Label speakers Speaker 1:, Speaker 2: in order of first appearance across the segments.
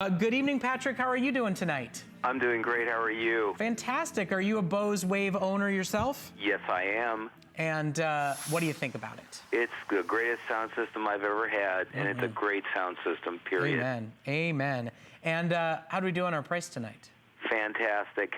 Speaker 1: Good evening, Patrick. How are you doing tonight?
Speaker 2: I'm doing great. How are you?
Speaker 1: Fantastic. Are you a Bose Wave owner yourself?
Speaker 2: Yes, I am.
Speaker 1: And what do you think about it?
Speaker 2: It's the greatest sound system I've ever had, and it's a great sound system, period.
Speaker 1: Amen. Amen. And how do we do on our price tonight?
Speaker 2: Fantastic.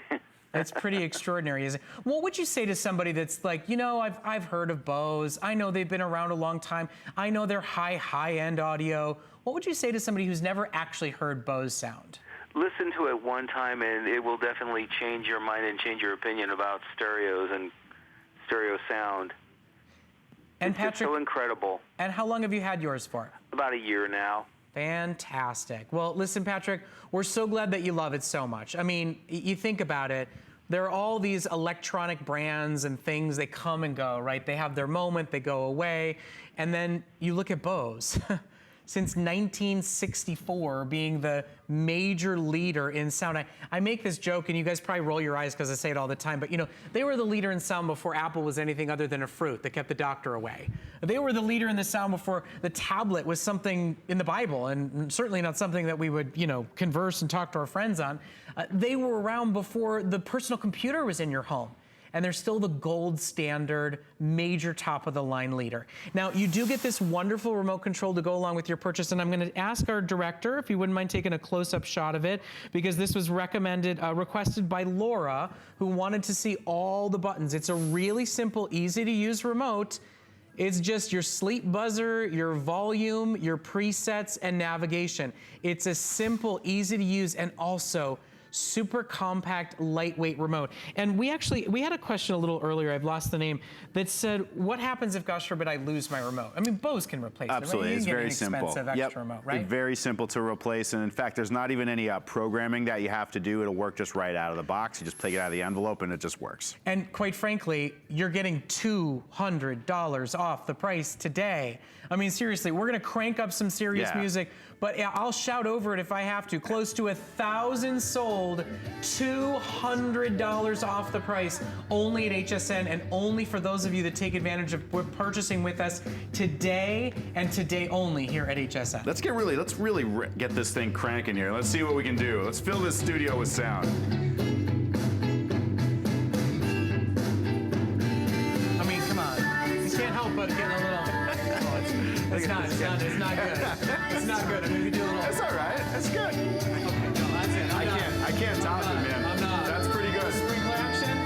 Speaker 1: That's pretty extraordinary, isn't it? What would you say to somebody that's like, you know, I've heard of Bose. I know they've been around a long time. I know they're high-end audio. What would you say to somebody who's never actually heard Bose sound?
Speaker 2: Listen to it one time, and it will definitely change your mind and change your opinion about stereos and stereo sound.
Speaker 1: And
Speaker 2: it's
Speaker 1: Patrick,
Speaker 2: just so incredible.
Speaker 1: And how long have you had yours for?
Speaker 2: About a year now.
Speaker 1: Fantastic. Well, listen, Patrick, we're so glad that you love it so much. I mean, you think about it. There are all these electronic brands and things, they come and go, right? They have their moment, they go away. And then you look at Bose. Since 1964 being the major leader in sound. I make this joke, and you guys probably roll your eyes because I say it all the time, but you know, they were the leader in sound before Apple was anything other than a fruit that kept the doctor away. They were the leader in the sound before the tablet was something in the Bible, and certainly not something that we would, you know, converse and talk to our friends on. They were around before the personal computer was in your home. And they're still the gold standard, major top-of-the-line leader. Now, you do get this wonderful remote control to go along with your purchase, and I'm going to ask our director if you wouldn't mind taking a close-up shot of it, because this was requested by Laura, who wanted to see all the buttons. It's a really simple, easy-to-use remote. It's just your sleep buzzer, your volume, your presets, and navigation. It's a simple, easy-to-use, and also super compact, lightweight remote. And we had a question a little earlier, I've lost the name, that said, what happens if, gosh forbid, I lose my remote? I mean, Bose can replace
Speaker 2: Absolutely.
Speaker 1: it, right?
Speaker 2: It's very simple.
Speaker 1: Extra remote, right?
Speaker 2: It's very simple to replace, and in fact, there's not even any programming that you have to do. It'll work just right out of the box. You just take it out of the envelope, and it just works.
Speaker 1: And quite frankly, you're getting $200 off the price today. I mean, seriously, we're gonna crank up some serious music, but I'll shout over it if I have to. Close to 1,000 sold, $200 off the price, only at HSN, and only for those of you that take advantage of purchasing with us today and today only here at HSN.
Speaker 2: Let's really get this thing cranking here. Let's see what we can do. Let's fill this studio with sound.
Speaker 1: I mean, come on. You can't help but getting a little... It's not good. It's not good. I mean, we do a little...
Speaker 2: That's all right. That's good.
Speaker 1: Okay, no, that's it.
Speaker 2: I can't top it, man.
Speaker 1: I'm not.
Speaker 2: That's pretty good.
Speaker 1: Sprinkler action.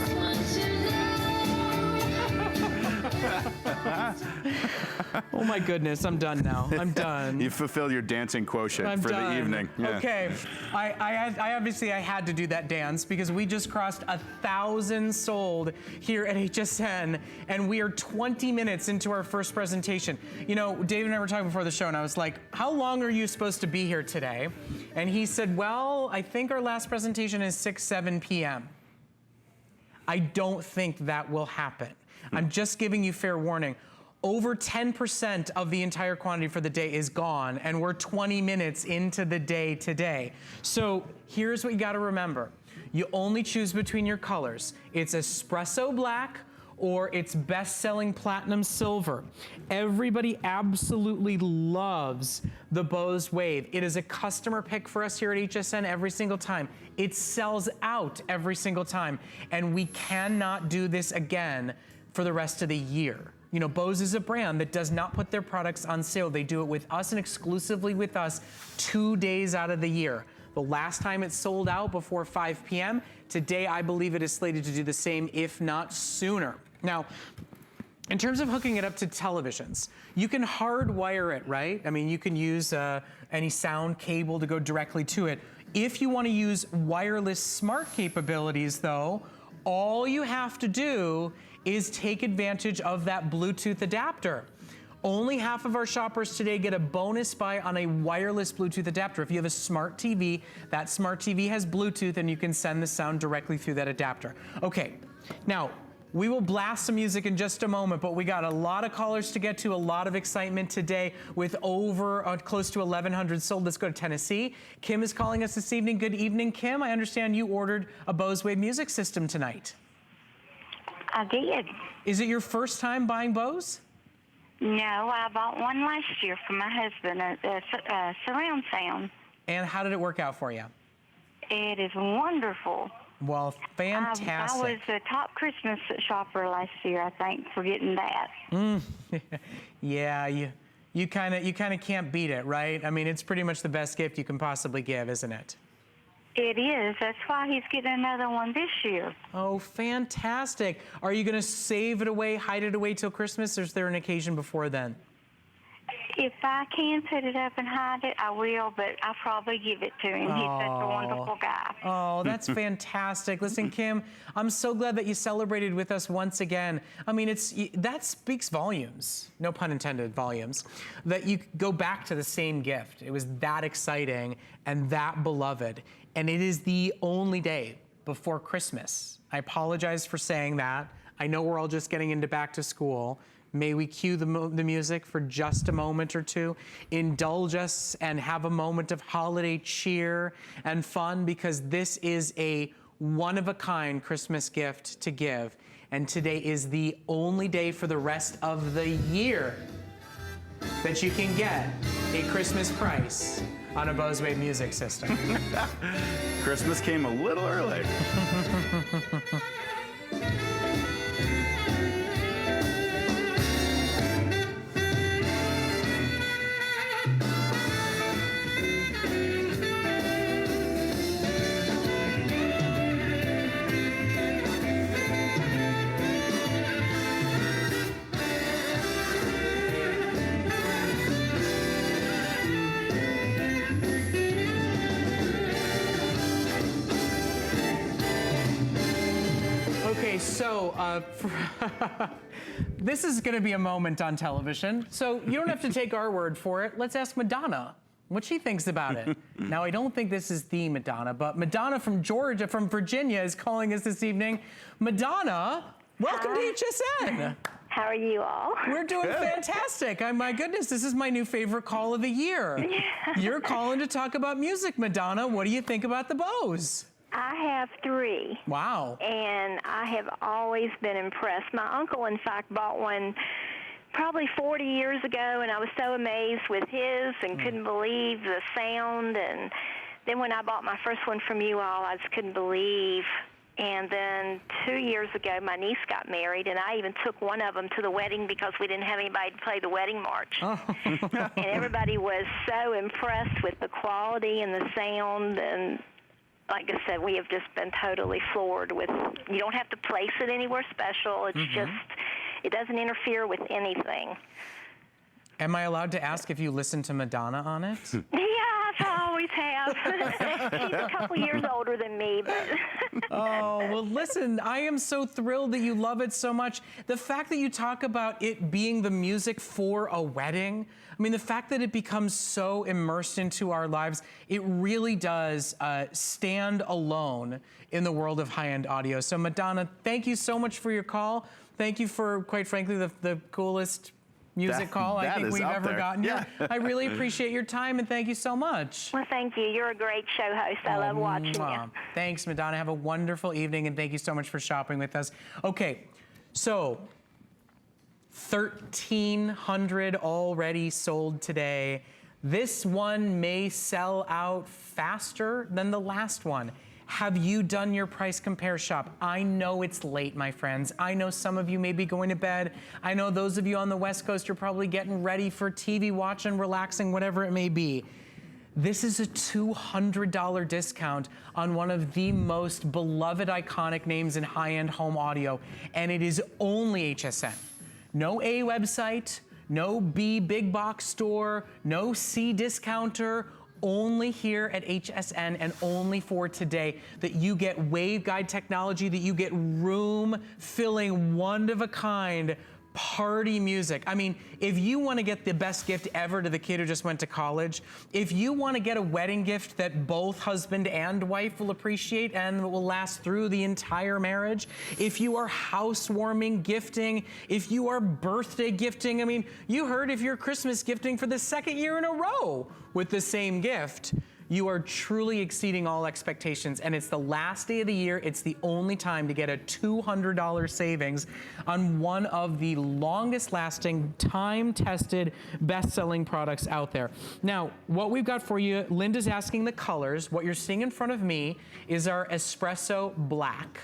Speaker 1: Oh my goodness, I'm done now. I'm done.
Speaker 2: You fulfilled your dancing quotient the evening. Yeah.
Speaker 1: Okay, I obviously had to do that dance because we just crossed 1,000 sold here at HSN, and we are 20 minutes into our first presentation. You know, Dave and I were talking before the show, and I was like, how long are you supposed to be here today? And he said, well, I think our last presentation is 7 p.m. I don't think that will happen. I'm just giving you fair warning. Over 10% of the entire quantity for the day is gone, and we're 20 minutes into the day today. So here's what you gotta remember. You only choose between your colors. It's espresso black or it's best-selling platinum silver. Everybody absolutely loves the Bose Wave. It is a customer pick for us here at HSN every single time. It sells out every single time, and we cannot do this again for the rest of the year. You know, Bose is a brand that does not put their products on sale. They do it with us and exclusively with us 2 days out of the year. The last time it sold out before 5 p.m. Today, I believe it is slated to do the same, if not sooner. Now, in terms of hooking it up to televisions, you can hardwire it, right? I mean, you can use any sound cable to go directly to it. If you want to use wireless smart capabilities, though, all you have to do is take advantage of that Bluetooth adapter. Only half of our shoppers today get a bonus buy on a wireless Bluetooth adapter. If you have a smart TV, that smart TV has Bluetooth and you can send the sound directly through that adapter. Okay, now, we will blast some music in just a moment, but we got a lot of callers to get to, a lot of excitement today with over close to 1,100 sold. Let's go to Tennessee. Kim is calling us this evening. Good evening, Kim. I understand you ordered a Bose Wave music system tonight.
Speaker 3: I did.
Speaker 1: Is it your first time buying Bose?
Speaker 3: No, I bought one last year for my husband, a surround sound.
Speaker 1: And how did it work out for you?
Speaker 3: It is wonderful.
Speaker 1: Well, fantastic.
Speaker 3: I was a top Christmas shopper last year, I think, for getting that.
Speaker 1: Yeah, you kind of can't beat it, right? I mean, it's pretty much the best gift you can possibly give, isn't it?
Speaker 3: It is. That's why he's getting another one this year.
Speaker 1: Oh, fantastic. Are you going to save it away, hide it away till Christmas, or is there an occasion before then?
Speaker 3: If I can put it up and hide it, I will, but I'll probably give it to him. He's such a wonderful guy.
Speaker 1: Oh, that's fantastic. Listen, Kim, I'm so glad that you celebrated with us once again. I mean, that speaks volumes, no pun intended, volumes, that you go back to the same gift. It was that exciting and that beloved. And it is the only day before Christmas. I apologize for saying that. I know we're all just getting into back to school. May we cue the music for just a moment or two, indulge us and have a moment of holiday cheer and fun, because this is a one-of-a-kind Christmas gift to give. And today is the only day for the rest of the year that you can get a Christmas price on a Bose Wave music system.
Speaker 2: Christmas came a little early.
Speaker 1: Okay, so this is going to be a moment on television, so you don't have to take our word for it. Let's ask Madonna what she thinks about it. Now, I don't think this is the Madonna, but Madonna from Virginia is calling us this evening. Madonna, welcome to HSN.
Speaker 3: How are you all?
Speaker 1: We're doing fantastic. My goodness, this is my new favorite call of the year. You're calling to talk about music, Madonna. What do you think about the Bose?
Speaker 3: I have 3.
Speaker 1: Wow.
Speaker 3: And I have always been impressed. My uncle, in fact, bought one probably 40 years ago, and I was so amazed with his and couldn't believe the sound. And then when I bought my first one from you all, I just couldn't believe. And then 2 years ago, my niece got married, and I even took one of them to the wedding because we didn't have anybody to play the wedding march. Oh. And everybody was so impressed with the quality and the sound. And like I said, we have just been totally floored with, you don't have to place it anywhere special. It's just, it doesn't interfere with anything.
Speaker 1: Am I allowed to ask if you listen to Madonna on it?
Speaker 3: Yeah, I always have. She's a couple years older than me, but.
Speaker 1: Oh, well, listen, I am so thrilled that you love it so much. The fact that you talk about it being the music for a wedding, I mean, the fact that it becomes so immersed into our lives, it really does stand alone in the world of high-end audio. So, Madonna, thank you so much for your call. Thank you for, quite frankly, the coolest music call I think we've ever gotten. Yeah. I really appreciate your time, and thank you so much.
Speaker 3: Well, thank you. You're a great show host. I love watching you.
Speaker 1: Thanks, Madonna. Have a wonderful evening, and thank you so much for shopping with us. Okay, so 1,300 already sold today. This one may sell out faster than the last one. Have you done your price compare shop? I know it's late, my friends. I know some of you may be going to bed. I know those of you on the West Coast are probably getting ready for TV watching, relaxing, whatever it may be. This is a $200 discount on one of the most beloved iconic names in high-end home audio, and it is only HSN. No A website, no B big box store, no C discounter, only here at HSN and only for today that you get waveguide technology, that you get room-filling, one-of-a-kind party music. I mean, if you want to get the best gift ever to the kid who just went to college, if you want to get a wedding gift that both husband and wife will appreciate and will last through the entire marriage, if you are housewarming gifting, if you are birthday gifting, I mean, you heard if you're Christmas gifting for the second year in a row with the same gift, You are truly exceeding all expectations, and it's the last day of the year. It's the only time to get a $200 savings on one of the longest lasting, time-tested, best-selling products out there. Now, what we've got for you, Linda's asking the colors. What you're seeing in front of me is our Espresso Black.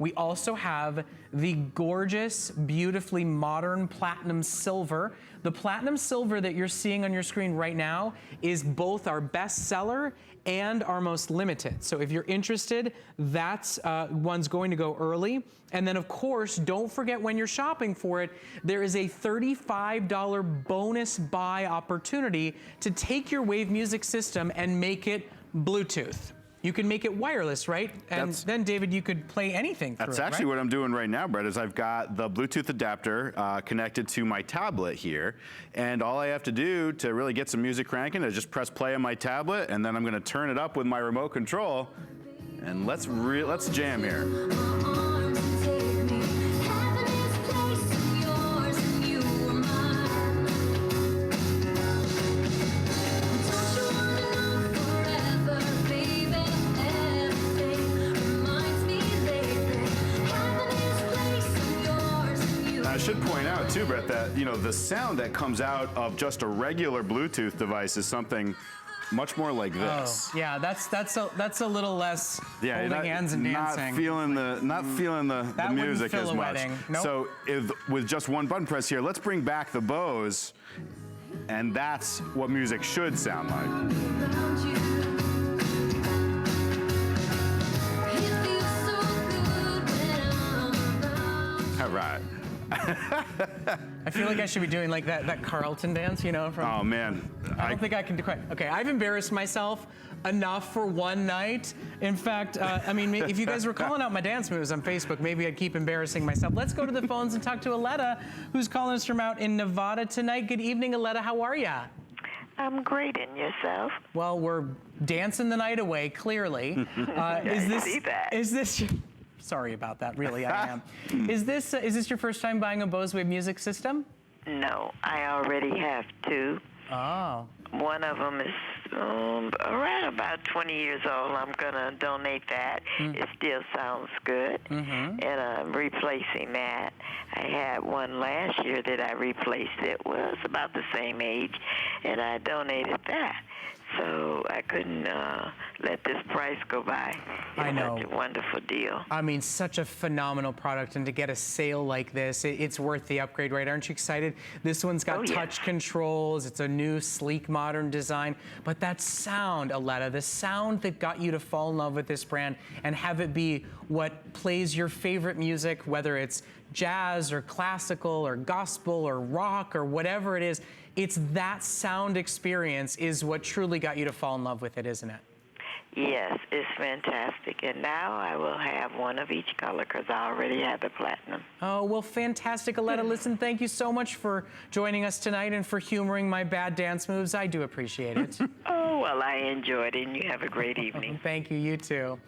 Speaker 1: We also have the gorgeous, beautifully modern Platinum Silver. The Platinum Silver that you're seeing on your screen right now is both our best seller and our most limited. So if you're interested, that's one's going to go early. And then of course, don't forget when you're shopping for it, there is a $35 bonus buy opportunity to take your Wave music system and make it Bluetooth. You can make it wireless, right? And then, David, you could play anything through it,
Speaker 2: That's actually what I'm doing right now, Brett, is I've got the Bluetooth adapter connected to my tablet here. And all I have to do to really get some music cranking is just press play on my tablet, and then I'm gonna turn it up with my remote control. And let's jam here. I should point out too, Brett, that the sound that comes out of just a regular Bluetooth device is something much more like this.
Speaker 1: Oh, yeah, that's a little less holding hands and dancing.
Speaker 2: Not feeling the music as much.
Speaker 1: Nope.
Speaker 2: So with just one button press here, let's bring back the Bose, and that's what music should sound like. All right.
Speaker 1: I feel like I should be doing like that Carlton dance, from.
Speaker 2: Oh man.
Speaker 1: I don't think I can do quite. Okay, I've embarrassed myself enough for one night. In fact, if you guys were calling out my dance moves on Facebook, maybe I'd keep embarrassing myself. Let's go to the phones and talk to Aletta, who's calling us from out in Nevada tonight. Good evening, Aletta. How are ya?
Speaker 4: I'm great, and yourself?
Speaker 1: Well, we're dancing the night away, clearly.
Speaker 4: I see that.
Speaker 1: Is this? Sorry about that, really, I am. Is this your first time buying a Bose Wave music system?
Speaker 4: No, I already have two.
Speaker 1: Oh.
Speaker 4: One of them is around about 20 years old. I'm going to donate that. It still sounds good. And I'm replacing that. I had one last year that I replaced. It was about the same age, and I donated that. So I couldn't let this price go by.
Speaker 1: I know.
Speaker 4: Such a wonderful deal.
Speaker 1: I mean, such a phenomenal product, and to get a sale like this, it's worth the upgrade, right? Aren't you excited? This one's got touch controls. It's a new, sleek, modern design. But that sound, Aletta, the sound that got you to fall in love with this brand and have it be what plays your favorite music, whether it's jazz or classical or gospel or rock or whatever it is, it's that sound experience is what truly got you to fall in love with it, isn't it?
Speaker 4: Yes, it's fantastic. And now I will have one of each color because I already have the platinum.
Speaker 1: Oh, well, fantastic, Aletta. Listen, thank you so much for joining us tonight and for humoring my bad dance moves. I do appreciate it.
Speaker 4: Oh, well, I enjoyed it, and you have a great evening.
Speaker 1: Thank you, you too.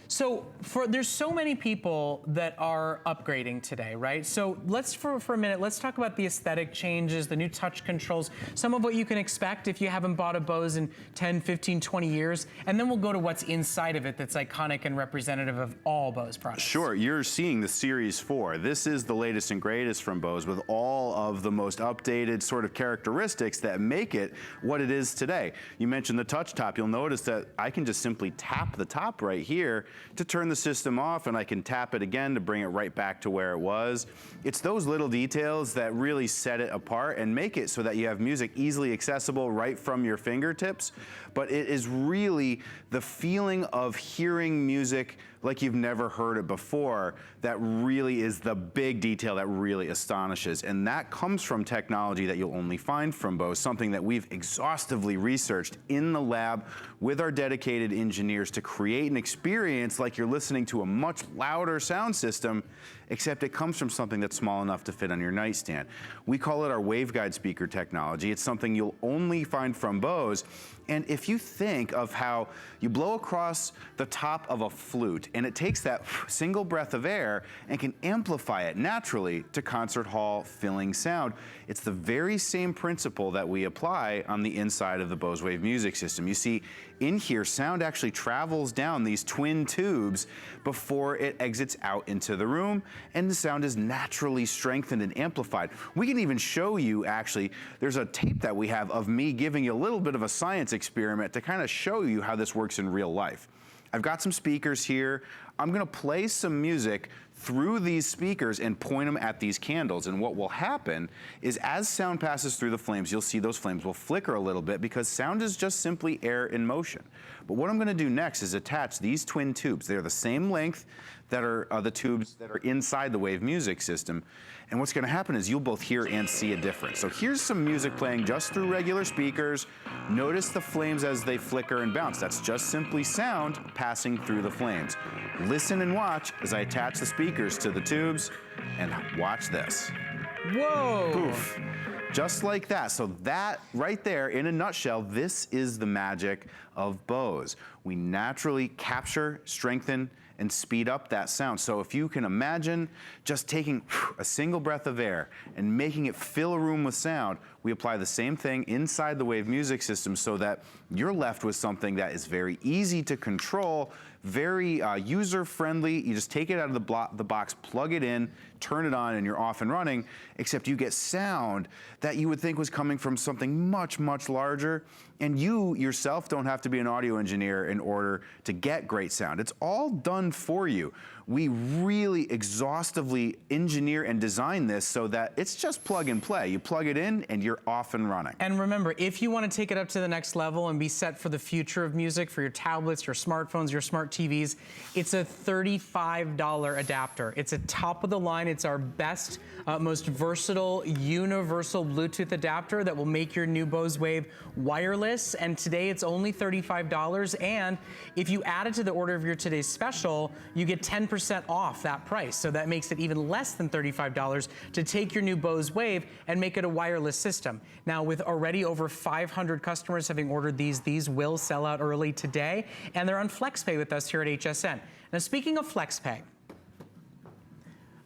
Speaker 1: So there's so many people that are upgrading today, right? So let's, for a minute, let's talk about the aesthetic changes, the new touch controls, some of what you can expect if you haven't bought a Bose in 10, 15, 20 years, and then we'll go to what's inside of it that's iconic and representative of all Bose products.
Speaker 2: Sure, you're seeing the Series 4. This is the latest and greatest from Bose with all of the most updated sort of characteristics that make it what it is today. You mentioned the touch top. You'll notice that I can just simply tap the top right here to turn the system off, and I can tap it again to bring it right back to where it was. It's those little details that really set it apart and make it so that you have music easily accessible right from your fingertips. But it is really the feeling of hearing music like you've never heard it before that really is the big detail that really astonishes. And that comes from technology that you'll only find from Bose, something that we've exhaustively researched in the lab with our dedicated engineers to create an experience like you're listening to a much louder sound system, except it comes from something that's small enough to fit on your nightstand. We call it our waveguide speaker technology. It's something you'll only find from Bose. And if you think of how you blow across the top of a flute and it takes that single breath of air and can amplify it naturally to concert hall filling sound, it's the very same principle that we apply on the inside of the Bose Wave music system. You see, In here, sound actually travels down these twin tubes before it exits out into the room, and the sound is naturally strengthened and amplified. We can even show you, actually, there's a tape that we have of me giving you a little bit of a science experiment to kind of show you how this works in real life. I've got some speakers here. I'm gonna play some music through these speakers and point them at these candles. And what will happen is as sound passes through the flames, you'll see those flames will flicker a little bit because sound is just simply air in motion. But what I'm gonna do next is attach these twin tubes. They're the same length that are the tubes that are inside the Wave music system. And what's gonna happen is you'll both hear and see a difference. So here's some music playing just through regular speakers. Notice the flames as they flicker and bounce. That's just simply sound passing through the flames. Listen and watch as I attach the speakers to the tubes, and watch this.
Speaker 1: Whoa!
Speaker 2: Poof. Just like that. So that right there, in a nutshell, this is the magic of Bose. We naturally capture, strengthen, and speed up that sound. So if you can imagine just taking a single breath of air and making it fill a room with sound, we apply the same thing inside the Wave music system so that you're left with something that is very easy to control, very user-friendly. You just take it out of the box, plug it in, turn it on, and you're off and running, except you get sound that you would think was coming from something much, much larger. And you yourself don't have to be an audio engineer in order to get great sound. It's all done for you. We really exhaustively engineer and design this so that it's just plug and play. You plug it in and you're off and running.
Speaker 1: And remember, if you want to take it up to the next level and be set for the future of music, for your tablets, your smartphones, your smart TVs, it's a $35 adapter. It's a top of the line. It's our best, most versatile, universal Bluetooth adapter that will make your new Bose Wave wireless. And today it's only $35. And if you add it to the order of your today's special, you get 10% off that price. So that makes it even less than $35 to take your new Bose Wave and make it a wireless system. Now, with already over 500 customers having ordered these will sell out early today, and they're on FlexPay with us here at HSN. Now, speaking of FlexPay,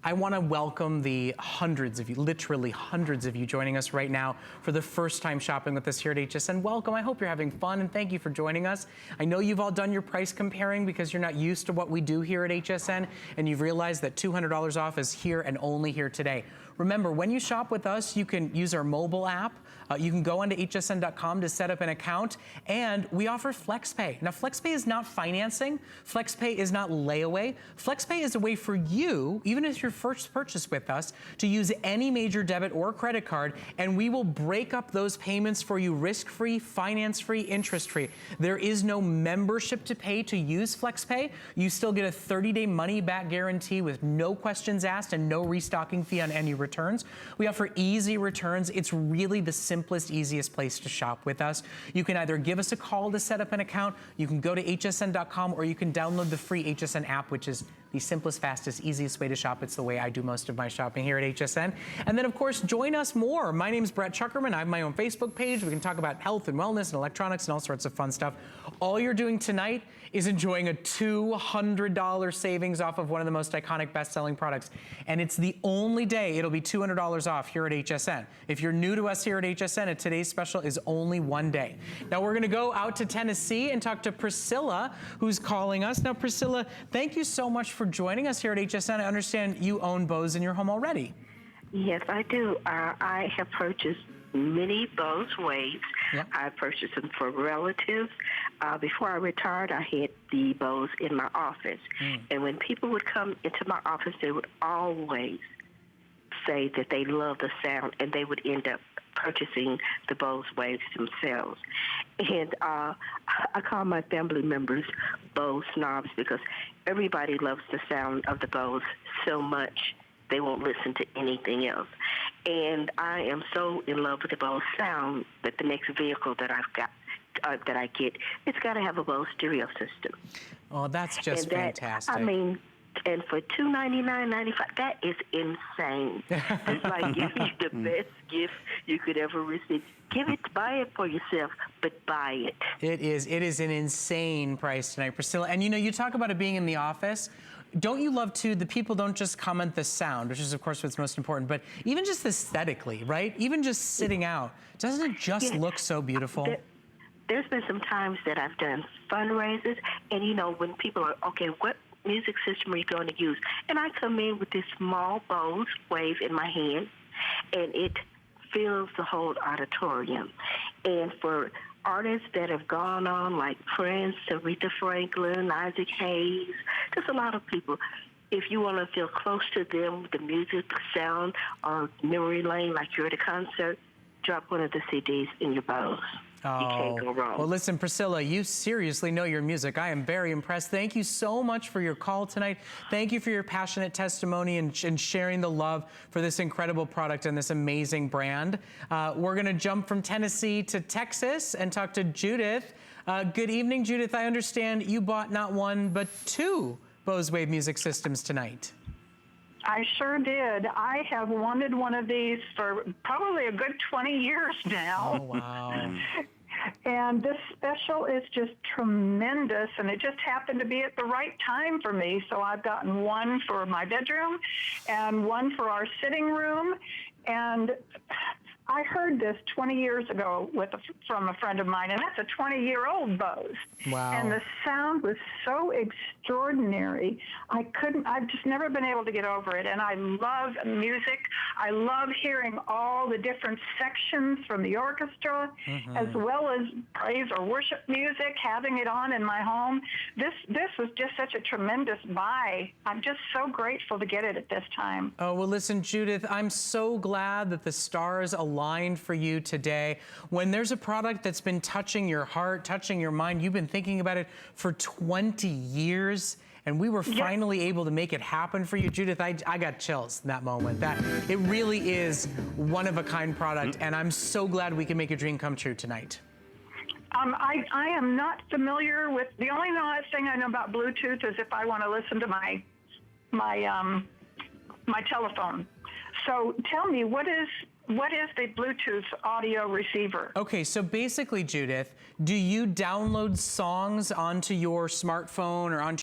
Speaker 1: I want to welcome the hundreds of you, literally hundreds of you joining us right now for the first time shopping with us here at HSN. Welcome. I hope you're having fun, and thank you for joining us. I know you've all done your price comparing because you're not used to what we do here at HSN, and you've realized that $200 off is here and only here today. Remember, when you shop with us, you can use our mobile app. You can go onto hsn.com to set up an account, and we offer FlexPay. Now, FlexPay is not financing. FlexPay is not layaway. FlexPay is a way for you, even if your first purchase with us, to use any major debit or credit card, and we will break up those payments for you risk-free, finance-free, interest-free. There is no membership to pay to use FlexPay. You still get a 30-day money-back guarantee with no questions asked and no restocking fee on any returns. We offer easy returns. It's really the simplest, easiest place to shop with us. You can either give us a call to set up an account, you can go to hsn.com, or you can download the free HSN app, which is the simplest, fastest, easiest way to shop. It's the way I do most of my shopping here at HSN. And then, of course, join us more. My name's Brett Chuckerman. I have my own Facebook page. We can talk about health and wellness and electronics and all sorts of fun stuff. All you're doing tonight is enjoying a $200 savings off of one of the most iconic best-selling products. And it's the only day it'll be $200 off here at HSN. If you're new to us here at HSN, today's special is only one day. Now we're gonna go out to Tennessee and talk to Priscilla, who's calling us. Now Priscilla, thank you so much for joining us here at HSN. I understand you own Bose in your home already.
Speaker 5: Yes, I do. I have purchased many Bose Waves.
Speaker 1: Yep.
Speaker 5: I purchased them for relatives. Before I retired, I had the Bose in my office. And when people would come into my office, they would always say that they love the sound, and they would end up purchasing the Bose Waves themselves. And I call my family members Bose snobs because everybody loves the sound of the Bose so much they won't listen to anything else. And I am so in love with the Bose sound that the next vehicle that I've got, that I get, it's got to have a Bose stereo system.
Speaker 1: Oh, that's just fantastic.
Speaker 5: I mean, and for $299.95, that is insane. It's like giving you the best gift you could ever receive. Buy it for yourself, but buy it.
Speaker 1: It is an insane price tonight, Priscilla. And you know, you talk about it being in the office. Don't you love too, the people don't just comment the sound, which is of course what's most important, but even just aesthetically, right? Even just sitting out, doesn't it just look so beautiful?
Speaker 5: there's been some times that I've done fundraisers, and you know, when people are, okay, what music system are you going to use? And I come in with this small Bose Wave in my hand, and it fills the whole auditorium. And for artists that have gone on, like Prince, Aretha Franklin, Isaac Hayes, just a lot of people, if you want to feel close to them with the music, sound, or memory lane, like you're at a concert, drop one of the CDs in your Bose. You can't go wrong.
Speaker 1: Well, listen, Priscilla, you seriously know your music. I am very impressed. Thank you so much for your call tonight. Thank you for your passionate testimony and sharing the love for this incredible product and this amazing brand. We're going to jump from Tennessee to Texas and talk to Judith. Good evening, Judith. I understand you bought not one, but two Bose Wave music systems tonight.
Speaker 6: I sure did. I have wanted one of these for probably a good 20 years now.
Speaker 1: Oh, wow.
Speaker 6: And this special is just tremendous, and it just happened to be at the right time for me. So I've gotten one for my bedroom and one for our sitting room. And I heard this 20 years ago from a friend of mine, and that's a 20-year-old Bose.
Speaker 1: Wow.
Speaker 6: And the sound was so extraordinary. I've just never been able to get over it. And I love music. I love hearing all the different sections from the orchestra, as well as praise or worship music, having it on in my home. This was just such a tremendous buy. I'm just so grateful to get it at this time.
Speaker 1: Oh, well, listen, Judith, I'm so glad that the stars aligned for you today. When there's a product that's been touching your heart, touching your mind, you've been thinking about it for 20 years, and we were finally able to make it happen for you. Judith, I got chills in that moment. That it really is one-of-a-kind product, and I'm so glad we can make your dream come true tonight.
Speaker 6: I am not familiar with, the only thing I know about Bluetooth is if I want to listen to my telephone. So tell me, what is the Bluetooth audio receiver?
Speaker 1: Okay, so basically, Judith, do you download songs onto your smartphone or onto